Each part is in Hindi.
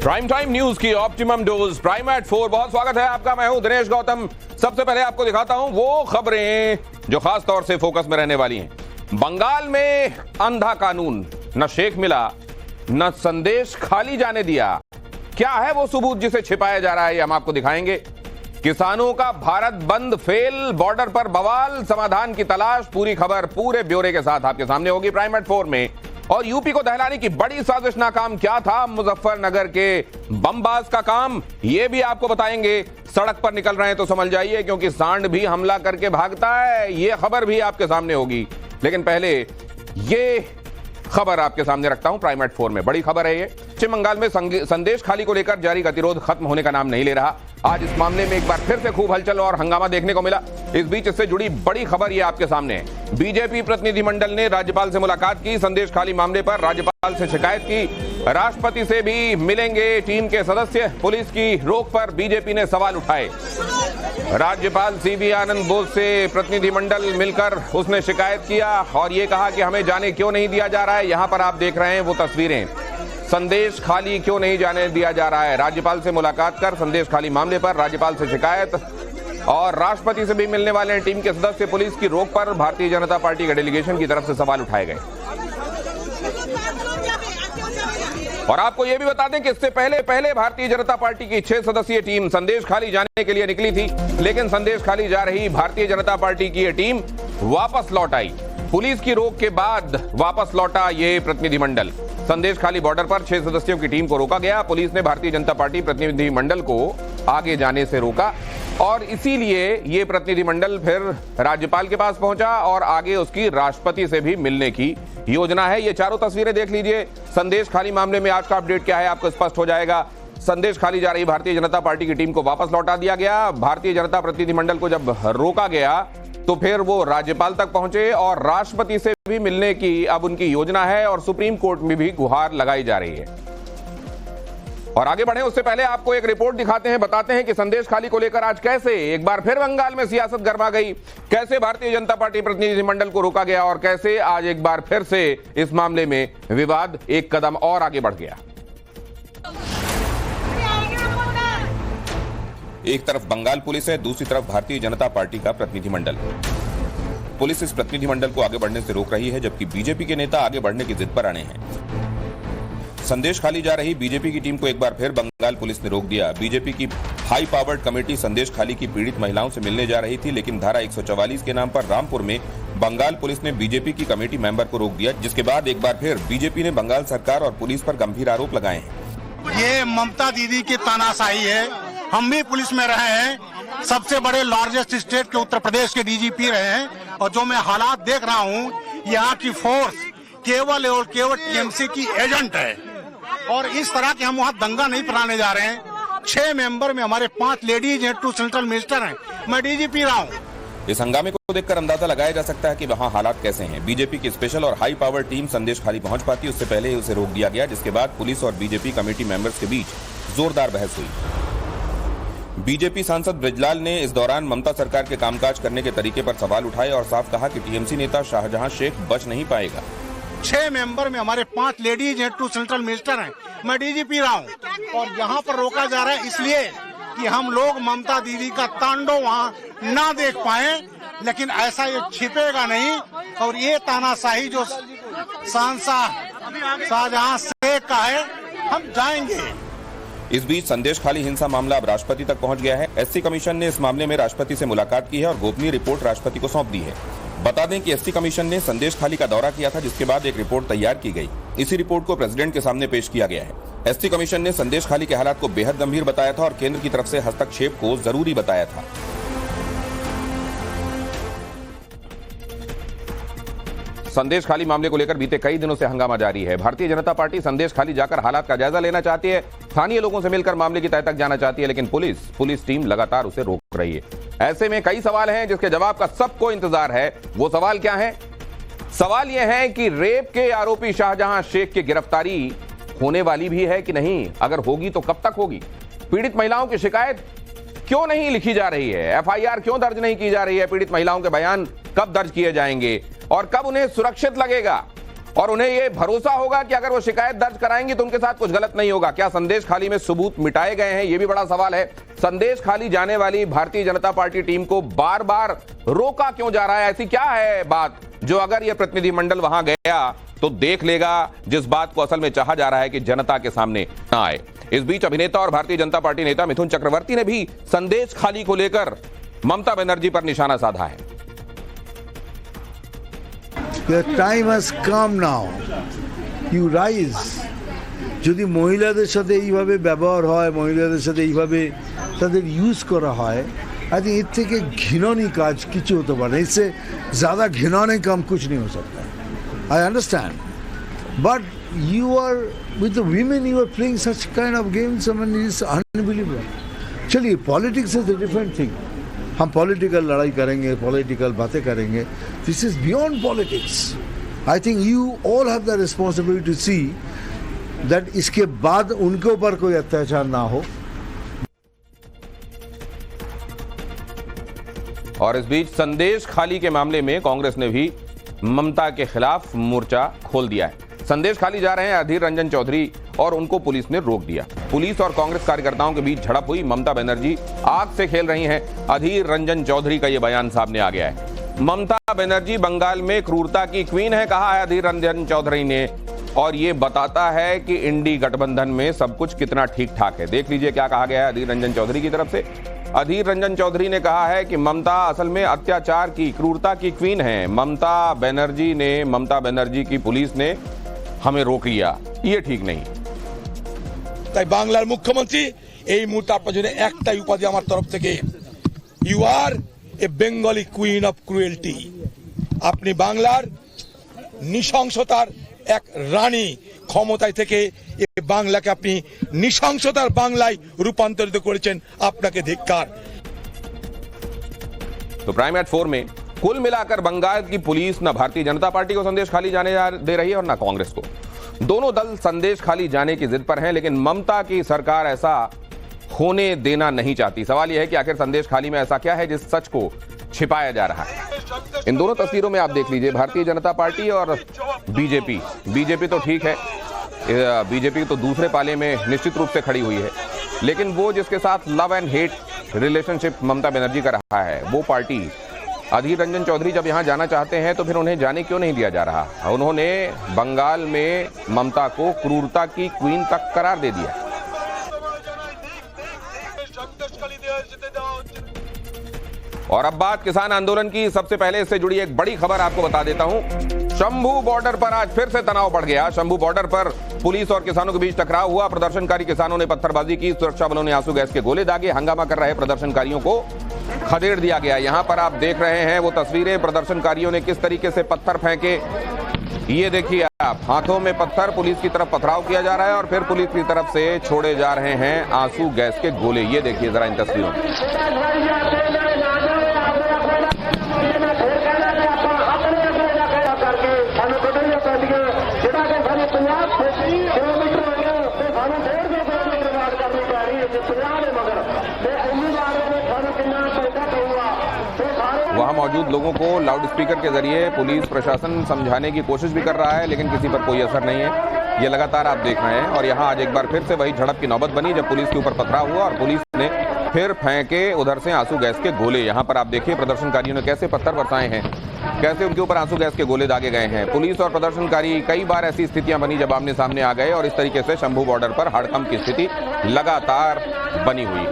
प्राइम टाइम न्यूज की ऑप्टिमम डोज प्राइम एट 4। बहुत स्वागत है आपका। मैं हूं दिनेश गौतम। सबसे पहले आपको दिखाता हूं वो खबरें जो खास तौर से फोकस में रहने वाली हैं। बंगाल में अंधा कानून, न शेख मिला न संदेश खाली जाने दिया। क्या है वो सबूत जिसे छिपाया जा रहा है, ये हम आपको दिखाएंगे। किसानों का भारत बंद फेल, बॉर्डर पर बवाल, समाधान की तलाश। पूरी खबर पूरे ब्यौरे के साथ आपके सामने होगी प्राइम एट 4 में। और यूपी को दहलाने की बड़ी साजिश नाकाम क्या था, मुजफ्फरनगर के बमबाज का काम, यह भी आपको बताएंगे। सड़क पर निकल रहे हैं तो समझ जाइए, क्योंकि सांड भी हमला करके भागता है, यह खबर भी आपके सामने होगी। लेकिन पहले ये खबर आपके सामने रखता हूं प्राइम एट 4 में। बड़ी खबर है ये। पश्चिम बंगाल में संदेश खाली को लेकर जारी गतिरोध खत्म होने का नाम नहीं ले रहा। आज इस मामले में एक बार फिर से खूब हलचल और हंगामा देखने को मिला। इस बीच इससे जुड़ी बड़ी खबर ये आपके सामने है। बीजेपी प्रतिनिधिमंडल ने राज्यपाल से मुलाकात की। संदेश खाली मामले पर राज्यपाल से शिकायत की। राष्ट्रपति से भी मिलेंगे टीम के सदस्य। पुलिस की रोक पर बीजेपी ने सवाल उठाए। राज्यपाल सीवी आनंद बोस से प्रतिनिधिमंडल मिलकर उसने शिकायत किया और यह कहा कि हमें जाने क्यों नहीं दिया जा रहा है। यहां पर आप देख रहे हैं वो तस्वीरें, संदेश खाली क्यों नहीं जाने दिया जा रहा है। राज्यपाल से मुलाकात कर संदेश खाली मामले पर राज्यपाल से शिकायत और राष्ट्रपति से भी मिलने वाले हैं टीम के सदस्य। पुलिस की रोक पर भारतीय जनता पार्टी के डेलीगेशन की तरफ से सवाल उठाए गए। और आपको यह भी बता दें कि इससे पहले भारतीय जनता पार्टी की 6 सदस्यीय टीम संदेश खाली जाने के लिए निकली थी, लेकिन संदेश खाली जा रही भारतीय जनता पार्टी की यह टीम वापस लौट आई। पुलिस की रोक के बाद वापस लौटा ये प्रतिनिधिमंडल। संदेश खाली बॉर्डर पर 6 सदस्यों की टीम को रोका गया। पुलिस ने भारतीय जनता पार्टी प्रतिनिधिमंडल को आगे जाने से रोका और इसीलिए ये प्रतिनिधिमंडल फिर राज्यपाल के पास पहुंचा और आगे उसकी राष्ट्रपति से भी मिलने की योजना है। ये चारों तस्वीरें देख लीजिए। संदेश खाली मामले में आज का अपडेट क्या है आपको स्पष्ट हो जाएगा। संदेश खाली जा रही भारतीय जनता पार्टी की टीम को वापस लौटा दिया गया। भारतीय जनता प्रतिनिधिमंडल को जब रोका गया तो फिर वो राज्यपाल तक पहुंचे और राष्ट्रपति से भी मिलने की अब उनकी योजना है और सुप्रीम कोर्ट में भी गुहार लगाई जा रही है। और आगे बढ़े उससे पहले आपको एक रिपोर्ट दिखाते हैं, बताते हैं कि संदेश खाली को लेकर आज कैसे एक बार फिर बंगाल में सियासत गरमा गई, कैसे भारतीय जनता पार्टी प्रतिनिधिमंडल को रोका गया और कैसे आज एक बार फिर से इस मामले में विवाद एक कदम और आगे बढ़ गया। एक तरफ बंगाल पुलिस है, दूसरी तरफ भारतीय जनता पार्टी का प्रतिनिधिमंडल। पुलिस इस प्रतिनिधिमंडल को आगे बढ़ने से रोक रही है, जबकि बीजेपी के नेता आगे बढ़ने की जिद पर अड़े हैं। संदेश खाली जा रही बीजेपी की टीम को एक बार फिर बंगाल पुलिस ने रोक दिया। बीजेपी की हाई पावर्ड कमेटी संदेश खाली की पीड़ित महिलाओं से मिलने जा रही थी, लेकिन धारा 144 के नाम पर रामपुर में बंगाल पुलिस ने बीजेपी की कमेटी मेंबर को रोक दिया, जिसके बाद एक बार फिर बीजेपी ने बंगाल सरकार और पुलिस पर गंभीर आरोप लगाए हैं। ये ममता दीदी की तानाशाही है। हम भी पुलिस में रहे हैं, सबसे बड़े लार्जेस्ट स्टेट के उत्तर प्रदेश के डीजीपी रहे हैं, और जो मैं हालात देख रहा हूँ, यहाँ की फोर्स केवल और केवल टीएमसी की एजेंट है। और इस तरह के हम वहाँ दंगा नहीं फैलाने जा रहे हैं। 6 मेंबर में हमारे 5 लेडीज हैं, 2 सेंट्रल मिनिस्टर हैं, मैं डीजीपी रहा हूँ। इस हंगामे को देखकर अंदाजा लगाया जा सकता है कि वहाँ हालात कैसे हैं। बीजेपी की स्पेशल और हाई पावर टीम संदेश खाली पहुंच पाती, उससे पहले ही उसे रोक दिया गया, जिसके बाद पुलिस और बीजेपी कमेटी मेंबर्स के बीच जोरदार बहस हुई। बीजेपी सांसद ब्रिजलाल ने इस दौरान ममता सरकार के कामकाज करने के तरीके पर सवाल उठाए और साफ कहा कि टीएमसी नेता शाहजहां शेख बच नहीं पाएगा। 6 मेंबर में हमारे 5 लेडीज हैं, 2 सेंट्रल मिनिस्टर हैं, मैं डीजीपी रहा हूँ। और यहाँ पर रोका जा रहा है इसलिए कि हम लोग ममता दीदी का तांडव वहाँ ना देख पाए, लेकिन ऐसा ये छिपेगा नहीं। और ये तानाशाही जो सांसद शाहजहां शेख का है, हम जाएंगे। इस बीच संदेश खाली हिंसा मामला अब राष्ट्रपति तक पहुंच गया है। एससी कमीशन ने इस मामले में राष्ट्रपति से मुलाकात की है और गोपनीय रिपोर्ट राष्ट्रपति को सौंप दी है। बता दें कि एससी कमीशन ने संदेश खाली का दौरा किया था, जिसके बाद एक रिपोर्ट तैयार की गई। इसी रिपोर्ट को प्रेसिडेंट के सामने पेश किया गया है। एससी कमीशन ने संदेश खाली के हालात को बेहद गंभीर बताया था और केंद्र की तरफ से हस्तक्षेप को जरूरी बताया था। संदेश खाली मामले को लेकर बीते कई दिनों से हंगामा जारी है। भारतीय जनता पार्टी संदेश खाली जाकर हालात का जायजा लेना चाहती है, स्थानीय लोगों से मिलकर मामले की तह तक जाना चाहती है, लेकिन पुलिस टीम लगातार उसे रोक रही है। ऐसे में कई सवाल हैं जिसके जवाब का सबको इंतजार है। वो सवाल क्या है? सवाल यह है कि रेप के आरोपी शाहजहां शेख की गिरफ्तारी होने वाली भी है कि नहीं? अगर होगी तो कब तक होगी? पीड़ित महिलाओं की शिकायत क्यों नहीं लिखी जा रही है? एफआईआर क्यों दर्ज नहीं की जा रही है? पीड़ित महिलाओं के बयान कब दर्ज किए जाएंगे और कब उन्हें सुरक्षित लगेगा? और उन्हें यह भरोसा होगा कि अगर वो शिकायत दर्ज कराएंगे तो उनके साथ कुछ गलत नहीं होगा। क्या संदेश खाली में सबूत मिटाए गए हैं, यह भी बड़ा सवाल है। संदेश खाली जाने वाली भारतीय जनता पार्टी टीम को बार बार रोका क्यों जा रहा है? ऐसी क्या है बात जो अगर यह प्रतिनिधिमंडल वहां गया तो देख लेगा, जिस बात को असल में चाहा जा रहा है कि जनता के सामने ना आए। इस बीच अभिनेता और भारतीय जनता पार्टी नेता मिथुन चक्रवर्ती ने भी संदेश खाली को लेकर ममता बनर्जी पर निशाना साधा है। The time has come now. You rise. যদি মহিলাদের সাথে এইভাবে ব্যবহার হয়, মহিলাদের সাথে এইভাবে তাদের ইউজ করা হয়, आई थिंक इससे के घिनौनी काज किसी होता पारे, इससे ज़्यादा घिनौने काम कुछ नहीं हो सकता। I understand, but you are with the women, you are playing such kind of games. I mean, it's unbelievable. चलिए, politics is a different thing. हम पॉलिटिकल लड़ाई करेंगे, पॉलिटिकल बातें करेंगे। This is beyond politics. I think you all have the responsibility to see that इसके बाद उनके ऊपर कोई अत्याचार ना हो। और इस बीच संदेश खाली के मामले में कांग्रेस ने भी ममता के खिलाफ मोर्चा खोल दिया है। संदेश खाली जा रहे हैं अधीर रंजन चौधरी और उनको पुलिस ने रोक दिया। पुलिस और कांग्रेस कार्यकर्ताओं के बीच झड़प हुई। ममता बनर्जी आग से खेल रही हैं। अधीर रंजन चौधरी का यह बयान सामने आ गया है। ममता बनर्जी बंगाल में क्रूरता की क्वीन है, कहा है अधीर रंजन चौधरी ने, और ये बताता है कि इंडी गठबंधन में सब कुछ कितना ठीक ठाक है। देख लीजिए क्या कहा गया है अधीर रंजन चौधरी की तरफ से। अधीर रंजन चौधरी ने कहा है कि ममता असल में अत्याचार की, क्रूरता की क्वीन है। ममता बनर्जी की पुलिस ने हमें रोक लिया, ये ठीक नहीं। তাই বাংলার মুখ্যমন্ত্রী এই মুহূর্তে আপনার জন্য একটাই উপাধি আমার তরফ থেকে, you are a Bengali queen of cruelty. আপনি বাংলার নৃশংসতার এক রানী, ক্ষমতায় থেকে এই বাংলাকে আপনি নৃশংসতার বাংলায় রূপান্তরিত করেছেন, আপনাকে ধিক্কার। तो प्राइम एट 4 में कुल मिलाकर बंगाल की पुलिस न भारतीय जनता पार्टी को संदेश खाली जाने दे रही है और न कांग्रेस को। दोनों दल संदेश खाली जाने की जिद पर हैं, लेकिन ममता की सरकार ऐसा होने देना नहीं चाहती। सवाल यह है कि आखिर संदेश खाली में ऐसा क्या है जिस सच को छिपाया जा रहा है। इन दोनों तस्वीरों में आप देख लीजिए, भारतीय जनता पार्टी और बीजेपी तो ठीक है, बीजेपी तो दूसरे पाले में निश्चित रूप से खड़ी हुई है, लेकिन वो जिसके साथ love and hate relationship Mamata Banerjee का रहा है, वो पार्टी अधीर रंजन चौधरी जब यहां जाना चाहते हैं तो फिर उन्हें जाने क्यों नहीं दिया जा रहा? उन्होंने बंगाल में ममता को क्रूरता की क्वीन तक करार दे दिया। और अब बात किसान आंदोलन की। सबसे पहले इससे जुड़ी एक बड़ी खबर आपको बता देता हूं। शंभू बॉर्डर पर आज फिर से तनाव बढ़ गया। शंभू बॉर्डर पर पुलिस और किसानों के बीच टकराव हुआ। प्रदर्शनकारी किसानों ने पत्थरबाजी की, सुरक्षा बलों ने आंसू गैस के गोले दागे। हंगामा कर रहे प्रदर्शनकारियों को खदेड़ दिया गया। यहां पर आप देख रहे हैं वो तस्वीरें, प्रदर्शनकारियों ने किस तरीके से पत्थर फेंके, ये देखिए आप, हाथों में पत्थर, पुलिस की तरफ पथराव किया जा रहा है और फिर पुलिस की तरफ से छोड़े जा रहे हैं आंसू गैस के गोले। ये देखिए जरा इन तस्वीरों में। वहां मौजूद लोगों को लाउड स्पीकर के जरिए पुलिस प्रशासन समझाने की कोशिश भी कर रहा है, लेकिन किसी पर कोई असर नहीं है। ये लगातार आप देख रहे हैं। और यहां आज एक बार फिर से वही झड़प की नौबत बनी जब पुलिस के ऊपर पथराव हुआ और पुलिस ने फिर फेंके उधर से आंसू गैस के गोले। यहां पर आप देखिए प्रदर्शनकारियों ने कैसे पत्थर बरसाए हैं, कैसे उनके ऊपर आंसू गैस के गोले दागे गए हैं। पुलिस और प्रदर्शनकारी, कई बार ऐसी स्थितियां बनी जब आमने सामने आ गए और इस तरीके से शंभू बॉर्डर पर हड़कंप की स्थिति लगातार बनी हुई।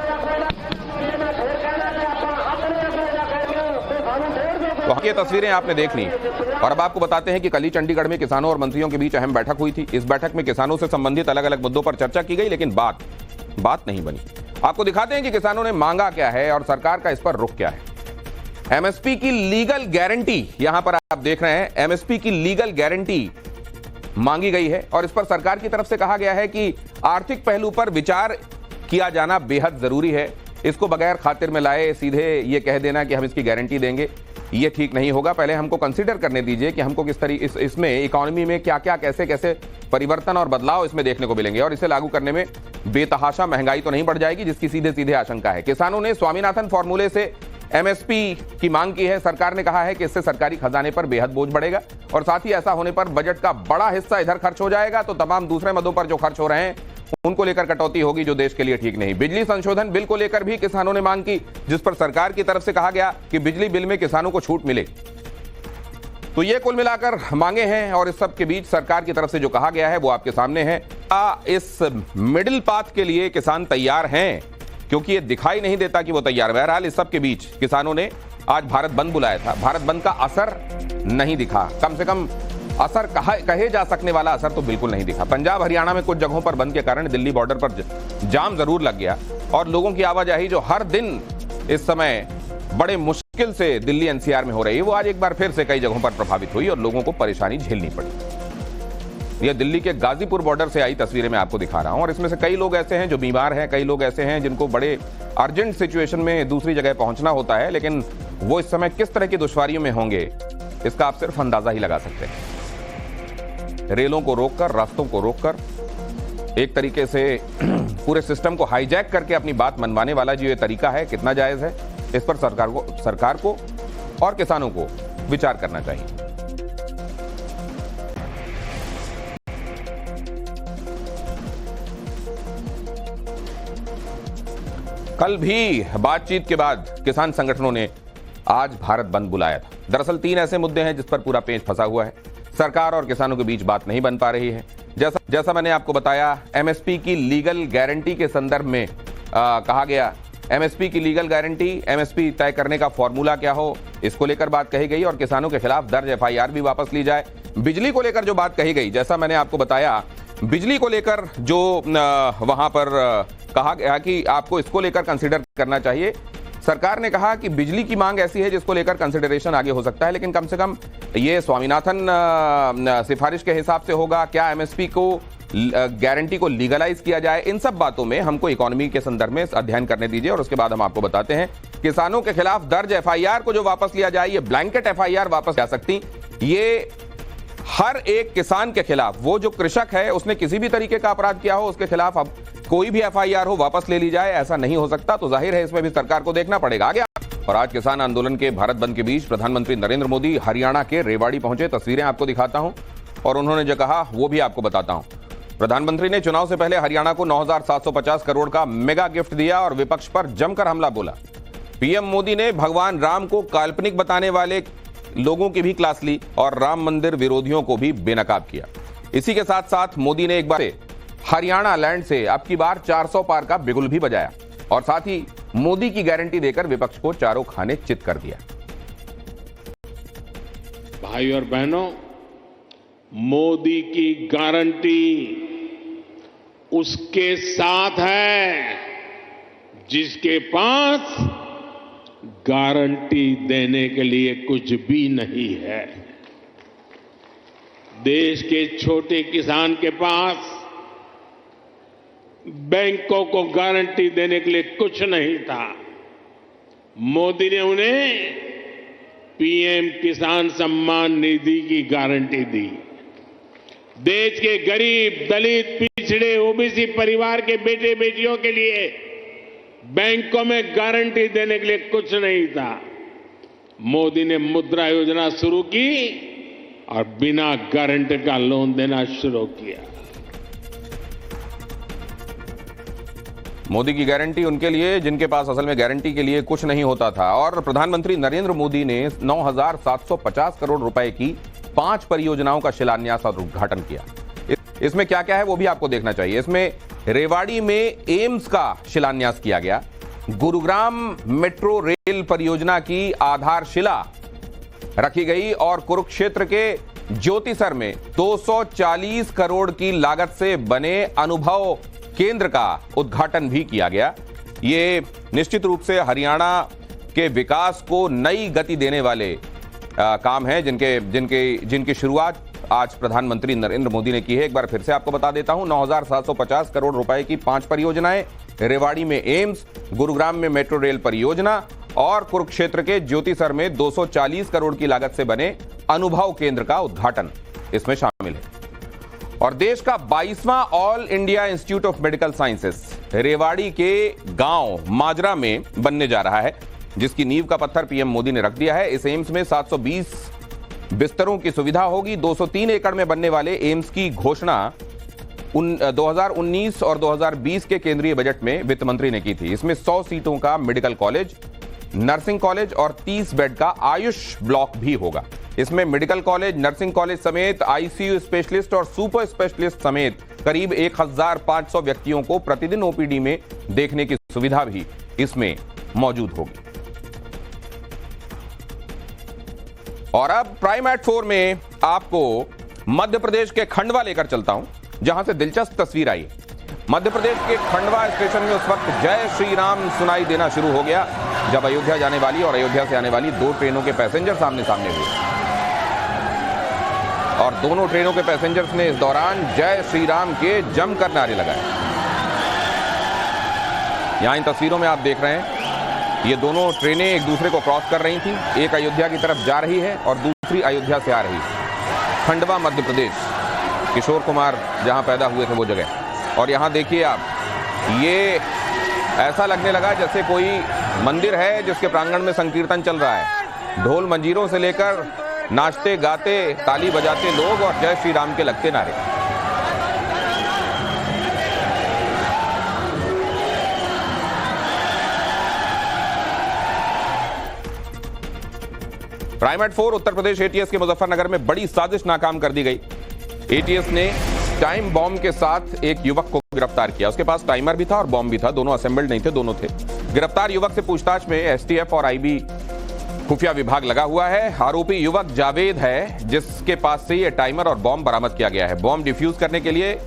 वहां की तस्वीरें आपने देख ली और अब आपको बताते हैं कि कल ही चंडीगढ़ में किसानों और मंत्रियों के बीच अहम बैठक हुई थी। इस बैठक में किसानों से संबंधित अलग अलग मुद्दों पर चर्चा की गई, लेकिन बात नहीं बनी। आपको दिखाते हैं कि किसानों ने मांगा क्या है और सरकार का इस पर रुख क्या है। एमएसपी की लीगल गारंटी, यहां पर आप देख रहे हैं, एमएसपी की लीगल गारंटी मांगी गई है और इस पर सरकार की तरफ से कहा गया है कि आर्थिक पहलू पर विचार किया जाना बेहद जरूरी है। इसको बगैर खातिर में लाए सीधे ये कह देना कि हम इसकी गारंटी देंगे, ये ठीक नहीं होगा। पहले हमको कंसीडर करने दीजिए कि हमको किस तरीके इसमें इकोनॉमी में क्या क्या कैसे कैसे परिवर्तन और बदलाव इसमें देखने को मिलेंगे और इसे लागू करने में बेतहाशा महंगाई तो नहीं बढ़ जाएगी, जिसकी सीधे सीधे आशंका है। किसानों ने स्वामीनाथन फॉर्मूले से एमएसपी की मांग की है। सरकार ने कहा है कि इससे सरकारी खजाने पर बेहद बोझ बढ़ेगा और साथ ही ऐसा होने पर बजट का बड़ा हिस्सा इधर खर्च हो जाएगा तो तमाम दूसरे मदों पर जो खर्च हो रहे हैं उनको लेकर कटौती होगी, जो देश के लिए ठीक नहीं। बिजली संशोधन बिल को लेकर भी किसानों ने मांग की, जिस पर सरकार की तरफ से कहा गया कि बिजली बिल में किसानों को छूट मिले। तो ये कुल मिलाकर मांगे हैं और इस सब के बीच सरकार की तरफ से जो कहा गया है वो आपके सामने है। इस मिडिल पाथ के लिए किसान तैयार हैं, क्योंकि ये दिखाई नहीं देता कि वो तैयार। बहरहाल इस सब के बीच किसानों ने आज भारत बंद बुलाया था। भारत बंद का असर नहीं दिखा, कम से कम असर कहे जा सकने वाला असर तो बिल्कुल नहीं दिखा। पंजाब हरियाणा में कुछ जगहों पर बंद के कारण दिल्ली बॉर्डर पर जाम जरूर लग गया और लोगों की आवाजाही जो हर दिन इस समय बड़े मुश्किल से दिल्ली एनसीआर में हो रही है, वो आज एक बार फिर से कई जगहों पर प्रभावित हुई और लोगों को परेशानी झेलनी पड़ी। यह दिल्ली के गाजीपुर बॉर्डर से आई तस्वीरें मैं आपको दिखा रहा हूं और इसमें से कई लोग ऐसे हैं जो बीमार हैं, कई लोग ऐसे हैं जिनको बड़े अर्जेंट सिचुएशन में दूसरी जगह पहुंचना होता है, लेकिन वो इस समय किस तरह की दुश्वारियों में होंगे इसका आप सिर्फ अंदाजा ही लगा सकते हैं। रेलों को रोककर, रास्तों को रोककर, एक तरीके से पूरे सिस्टम को हाईजैक करके अपनी बात मनवाने वाला जो ये तरीका है, कितना जायज है, इस पर सरकार को और किसानों को विचार करना चाहिए। कल भी बातचीत के बाद किसान संगठनों ने आज भारत बंद बुलाया था। दरअसल 3 ऐसे मुद्दे हैं जिस पर पूरा पेच फंसा हुआ है। सरकार और किसानों के बीच बात नहीं बन पा रही है। जैसा मैंने आपको बताया, एमएसपी की लीगल गारंटी के संदर्भ में कहा गया, एमएसपी की लीगल गारंटी, एमएसपी तय करने का फॉर्मूला क्या हो, इसको लेकर बात कही गई और किसानों के खिलाफ दर्ज एफआईआर भी वापस ली जाए। बिजली को लेकर जो बात कही गई, जैसा मैंने आपको बताया, बिजली को लेकर जो वहां पर कहा गया कि आपको इसको लेकर कंसीडर करना चाहिए। सरकार ने कहा कि बिजली की मांग ऐसी है जिसको लेकर कंसिडरेशन आगे हो सकता है, लेकिन कम से कम ये स्वामीनाथन सिफारिश के हिसाब से होगा क्या, एमएसपी को गारंटी को लीगलाइज किया जाए, इन सब बातों में हमको इकोनॉमी के संदर्भ में अध्ययन करने दीजिए और उसके बाद हम आपको बताते हैं। किसानों के खिलाफ दर्ज एफआईआर को जो वापस लिया जाए, ये ब्लैंकेट एफआईआर वापस जा सकती, ये हर एक किसान के खिलाफ, वो जो कृषक है उसने किसी भी तरीके का अपराध किया हो उसके खिलाफ अब कोई भी एफआईआर हो वापस ले ली जाए, ऐसा नहीं हो सकता। तो जाहिर है इसमें भी सरकार को देखना पड़ेगा आगे। और आज किसान आंदोलन के भारत बंद के बीच प्रधानमंत्री नरेंद्र मोदी हरियाणा के रेवाड़ी पहुंचे। तस्वीरें आपको दिखाता हूं और उन्होंने जो कहा वो भी आपको बताता हूं। प्रधानमंत्री ने चुनाव से पहले हरियाणा को 9,750 करोड़ का मेगा गिफ्ट दिया और विपक्ष पर जमकर हमला बोला। पीएम मोदी ने भगवान राम को काल्पनिक बताने वाले लोगों की भी क्लास ली और राम मंदिर विरोधियों को भी बेनकाब किया। इसी के साथ साथ मोदी ने एक बार हरियाणा लैंड से अब की बार 400 पार का बिगुल भी बजाया और साथ ही मोदी की गारंटी देकर विपक्ष को चारों खाने चित कर दिया। भाई और बहनों, मोदी की गारंटी उसके साथ है जिसके पास गारंटी देने के लिए कुछ भी नहीं है। देश के छोटे किसान के पास बैंकों को गारंटी देने के लिए कुछ नहीं था। मोदी ने उन्हें पीएम किसान सम्मान निधि की गारंटी दी। देश के गरीब, दलित, पिछड़े, ओबीसी परिवार के बेटे बेटियों के लिए बैंकों में गारंटी देने के लिए कुछ नहीं था। मोदी ने मुद्रा योजना शुरू की और बिना गारंटी का लोन देना शुरू किया। मोदी की गारंटी उनके लिए जिनके पास असल में गारंटी के लिए कुछ नहीं होता था। और प्रधानमंत्री नरेंद्र मोदी ने 9,750 करोड़ रुपए की 5 परियोजनाओं का शिलान्यास और उद्घाटन किया। इसमें क्या क्या है वो भी आपको देखना चाहिए। इसमें रेवाड़ी में एम्स का शिलान्यास किया गया, गुरुग्राम मेट्रो रेल परियोजना की आधारशिला रखी गई और कुरुक्षेत्र के ज्योतिसर में 240 करोड़ की लागत से बने अनुभव केंद्र का उद्घाटन भी किया गया। ये निश्चित रूप से हरियाणा के विकास को नई गति देने वाले काम है जिनकी शुरुआत आज प्रधानमंत्री नरेंद्र मोदी ने की है। एक बार फिर से आपको बता देता हूं, 9,750 करोड़ रुपए की 5 परियोजनाएं, रेवाड़ी में एम्स, गुरुग्राम में मेट्रो रेल परियोजना और कुरुक्षेत्र के ज्योतिसर में 240 करोड़ की लागत से बने अनुभव केंद्र का उद्घाटन इसमें शामिल है। और देश का 22वां all India institute of medical sciences Rewari के गांव माजरा में बनने जा रहा है। जिसकी नींव का पत्थर पीएम मोदी ने रख दिया है। इस एम्स में 720 बिस्तरों की सुविधा होगी। 203 एकड़ में बनने वाले एम्स की घोषणा 2019 और 2020 के केंद्रीय बजट में वित्त मंत्री ने की थी। इसमें 100 सीटों का मेडिकल कॉलेज, नर्सिंग कॉलेज और 30 बेड का आयुष ब्लॉक भी होगा। इसमें मेडिकल कॉलेज, नर्सिंग कॉलेज समेत आईसीयू स्पेशलिस्ट और सुपर स्पेशलिस्ट समेत करीब 1500 व्यक्तियों को प्रतिदिन ओपीडी में देखने की सुविधा भी इसमें मौजूद होगी। और अब प्राइम एट 4 में आपको मध्य प्रदेश के खंडवा लेकर चलता हूं, जहां से दिलचस्प तस्वीर आई। मध्य प्रदेश के खंडवा स्टेशन में उस वक्त जय श्री राम सुनाई देना शुरू हो गया जब अयोध्या जाने वाली और अयोध्या से आने वाली 2 ट्रेनों के पैसेंजर सामने सामने हुए और दोनों ट्रेनों के पैसेंजर्स ने इस दौरान जय श्री राम के जमकर नारे लगाए। यहां इन तस्वीरों में आप देख रहे हैं, ये दोनों ट्रेनें एक दूसरे को क्रॉस कर रही थी। एक अयोध्या की तरफ जा रही है और दूसरी अयोध्या से आ रही है। खंडवा मध्य प्रदेश, किशोर कुमार जहां पैदा हुए थे वो जगह। और यहां देखिए आप, ये ऐसा लगने लगा जैसे कोई मंदिर है जिसके प्रांगण में संकीर्तन चल रहा है। ढोल मंजीरों से लेकर नाचते गाते ताली बजाते लोग और जय श्री राम के लगते नारे। Prime eight 4 Uttar Pradesh ATS के मुजफ्फरनगर में बड़ी साजिश नाकाम कर दी गई। एटीएस ने टाइम बॉम्ब के साथ एक युवक को गिरफ्तार किया। उसके पास टाइमर भी था और बॉम्ब भी था, दोनों असेंबल्ड नहीं थे, दोनों थे। गिरफ्तार युवक से पूछताछ में एसटीएफ और आईबी खुफिया विभाग लगा हुआ है। आरोपी युवक जावेद है, जिसके पास से ये टाइमर और बॉम्ब बरामद किया गया है। बॉम्ब डिफ्यूज करने के लिए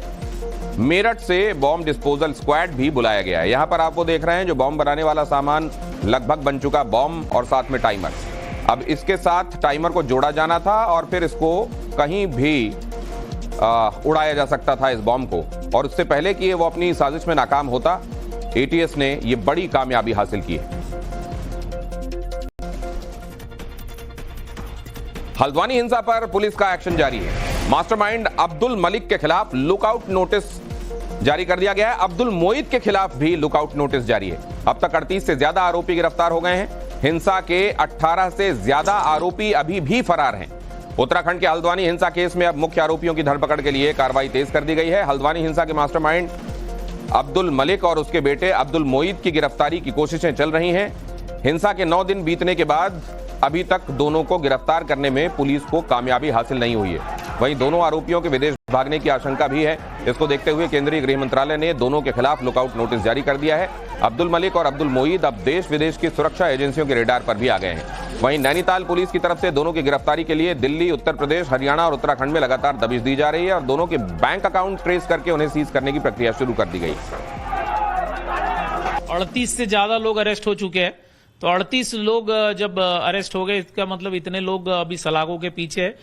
मेरठ से बॉम्ब डिस्पोजल स्क्वाड भी बुलाया गया है। यहां पर आपको देख रहे हैं जो बॉम्ब बनाने वाला सामान लगभग बन चुका, बॉम्ब और साथ में टाइमर। अब इसके साथ टाइमर को जोड़ा जाना था और फिर इसको कहीं भी उड़ाया जा सकता था इस बॉम्ब को। और उससे पहले कि वो अपनी साजिश में नाकाम होता, एटीएस ने ये बड़ी कामयाबी हासिल की है। हल्द्वानी हिंसा पर पुलिस का एक्शन जारी है। मास्टरमाइंड अब्दुल मलिक के खिलाफ लुकआउट नोटिस जारी कर दिया गया है। अब्दुल मोईद के खिलाफ भी लुकआउट नोटिस जारी है। अब तक 38 से ज्यादा आरोपी गिरफ्तार हो गए हैं। हिंसा के 18 से ज्यादा आरोपी अभी भी फरार हैं। उत्तराखंड के हल्द्वानी हिंसा केस में अब मुख्य आरोपियों की धरपकड़ के लिए कार्रवाई तेज कर दी गई है। हल्द्वानी हिंसा के मास्टरमाइंड अब्दुल मलिक और उसके बेटे अब्दुल मोईद की गिरफ्तारी की कोशिशें चल रही हैं। हिंसा के 9 दिन बीतने के बाद अभी तक दोनों को गिरफ्तार करने में पुलिस को कामयाबी हासिल नहीं हुई है। वहीं दोनों आरोपियों के विदेश भागने की आशंका भी है। इसको देखते हुए केंद्रीय गृह मंत्रालय ने दोनों के खिलाफ लुकआउट नोटिस जारी कर दिया है। अब्दुल मलिक और अब्दुल मोईद अब देश विदेश की सुरक्षा एजेंसियों के रेडार पर भी आ गए हैं। वहीं नैनीताल पुलिस की तरफ से दोनों की गिरफ्तारी के लिए दिल्ली, उत्तर प्रदेश, हरियाणा और उत्तराखंड में लगातार दबिश दी जा रही है और दोनों के बैंक अकाउंट ट्रेस करके उन्हें सीज करने की प्रक्रिया शुरू कर दी गई। 38 से ज्यादा लोग अरेस्ट हो चुके हैं। तो 38 लोग जब अरेस्ट हो गए, इसका मतलब इतने लोग अभी सलाखों के पीछे है।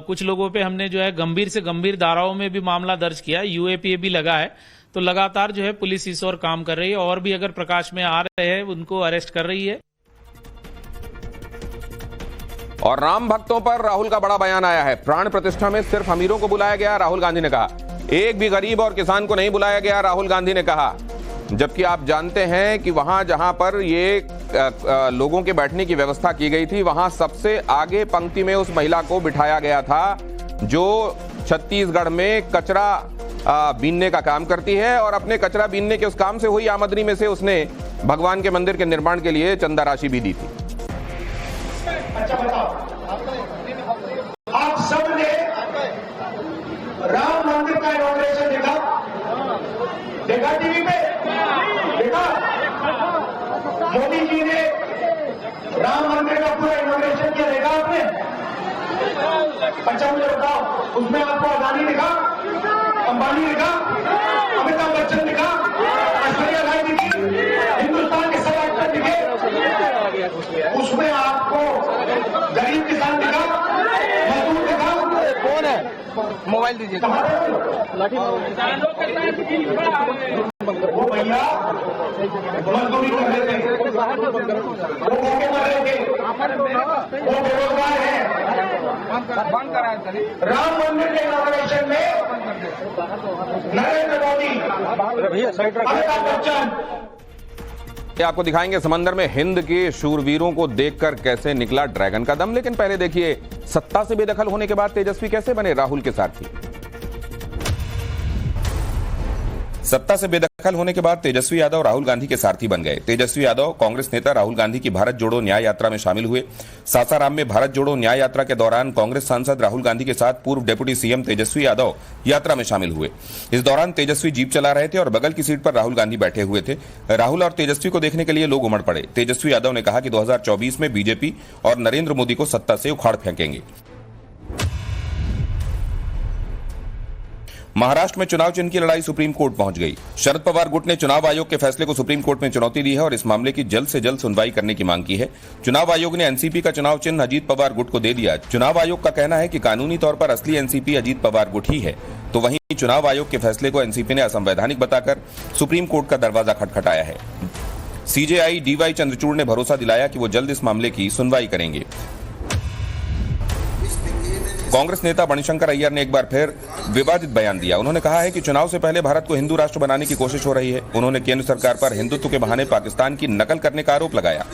कुछ लोगों पे हमने जो है गंभीर से गंभीर धाराओं में भी मामला दर्ज किया, यूएपीए भी लगा है। तो लगातार जो है पुलिस इस ओर काम कर रही है और भी अगर प्रकाश में आ रहे हैं उनको अरेस्ट कर रही है। और राम भक्तों पर राहुल का बड़ा बयान आया है। प्राण प्रतिष्ठा में सिर्फ अमीरों को बुलाया गया, राहुल गांधी ने कहा। एक भी गरीब और किसान को नहीं बुलाया गया, राहुल गांधी ने कहा। जबकि आप जानते हैं कि वहां जहां पर ये लोगों के बैठने की व्यवस्था की गई थी, वहां सबसे आगे पंक्ति में उस महिला को बिठाया गया था जो छत्तीसगढ़ में कचरा बीनने का काम करती है और अपने कचरा बीनने के उस काम से हुई आमदनी में से उसने भगवान के मंदिर के निर्माण के लिए चंदा राशि भी दी थी। अच्छा बताओ, आप सबने राम मंदिर का इनॉग्रेशन देखा? देखा टीवी पे? देखा? मोदी जी ने राम मंदिर का पूरा इनॉग्रेशन किया, देखा आपने? अच्छा मुझे बताओ, उसमें आपको अदानी दिखा, अंबानी दिखा, अमिताभ बच्चन दिखा, ऐश्वर्या राय दिखी, हिंदुस्तान के सब एक्टर दिखे? उसमें आपको गरीब किसान दिखा, मजदूर दिखा? कौन है? मोबाइल दीजिए। वो भैया मजदूरी कर रहे थे, वो भूखे मर रहे थे, वो बेरोजगार है। राम मंदिर के इनॉग्रेशन में नरेंद्र मोदी, अमिताभ बच्चन, आपको दिखाएंगे समंदर में हिंद के शूरवीरों को देखकर कैसे निकला ड्रैगन का दम। लेकिन पहले देखिए सत्ता से बेदखल होने के बाद तेजस्वी कैसे बने राहुल के सारथी। सत्ता से बेदखल होने के बाद तेजस्वी यादव राहुल गांधी के सारथी बन गए। तेजस्वी यादव कांग्रेस नेता राहुल गांधी की भारत जोड़ो न्याय यात्रा में शामिल हुए। सासाराम में भारत जोड़ो न्याय यात्रा के दौरान कांग्रेस सांसद राहुल गांधी के साथ पूर्व डिप्टी सीएम तेजस्वी यादव यात्रा में शामिल हुए। इस दौरान तेजस्वी जीप चला रहे थे और बगल की सीट पर राहुल गांधी बैठे हुए थे। राहुल और तेजस्वी को देखने के लिए लोग उमड़ पड़े। तेजस्वी यादव ने कहा कि 2024 में बीजेपी और नरेंद्र मोदी को सत्ता से उखाड़ फेंकेंगे। महाराष्ट्र में चुनाव चिन्ह की लड़ाई सुप्रीम कोर्ट पहुंच गई। शरद पवार गुट ने चुनाव आयोग के फैसले को सुप्रीम कोर्ट में चुनौती दी है और इस मामले की जल्द से जल्द सुनवाई करने की मांग की है। चुनाव आयोग ने एनसीपी का चुनाव चिन्ह अजीत पवार गुट को दे दिया। चुनाव आयोग का कहना है कि कानूनी तौर पर असली एनसीपी अजीत पवार गुट ही है। तो वहीं चुनाव आयोग के फैसले को एनसीपी ने असंवैधानिक बताकर सुप्रीम कोर्ट का दरवाजा खटखटाया है। सीजेआई डीवाई चंद्रचूड़ ने भरोसा दिलाया कि वो जल्द इस मामले की सुनवाई करेंगे। कांग्रेस नेता मणिशंकर अय्यर ने एक बार फिर विवादित बयान दिया। उन्होंने कहा है कि चुनाव से पहले भारत को हिंदू राष्ट्र बनाने की कोशिश हो रही है। उन्होंने केंद्र सरकार पर हिंदुत्व के बहाने पाकिस्तान की नकल करने का आरोप लगाया।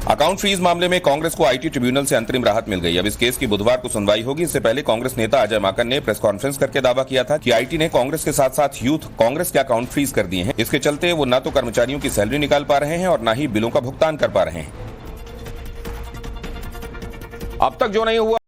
अकाउंट फ्रीज मामले में कांग्रेस को आईटी ट्रिब्यूनल से अंतरिम राहत मिल गई। अब इस केस की बुधवार को सुनवाई होगी। इससे पहले कांग्रेस नेता अजय माकन ने प्रेस कॉन्फ्रेंस करके दावा किया था कि आईटी ने कांग्रेस के साथ साथ यूथ कांग्रेस के अकाउंट फ्रीज कर दिए हैं। इसके चलते वो न तो कर्मचारियों की सैलरी निकाल पा रहे हैं और न ही बिलों का भुगतान कर पा रहे हैं। अब तक जो नहीं हुआ